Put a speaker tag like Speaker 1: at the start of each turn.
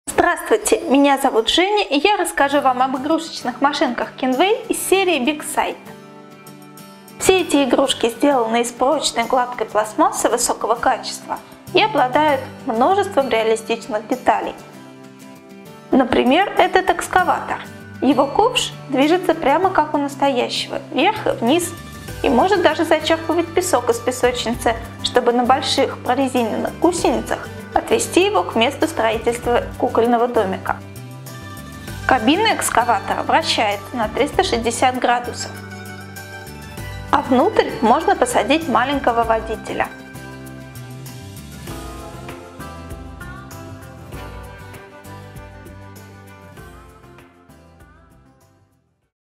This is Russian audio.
Speaker 1: Здравствуйте, меня зовут Женя, и я расскажу вам об игрушечных машинках Kinway из серии Big Sight. Все эти игрушки сделаны из прочной гладкой пластмассы высокого качества и обладают множеством реалистичных деталей. Например, этот экскаватор. Его ковш движется прямо как у настоящего, вверх и вниз, и может даже зачерпывать песок из песочницы, чтобы на больших прорезиненных гусеницах отвести его к месту строительства кукольного домика. Кабина экскаватора вращается на 360 градусов, а внутрь можно посадить маленького водителя.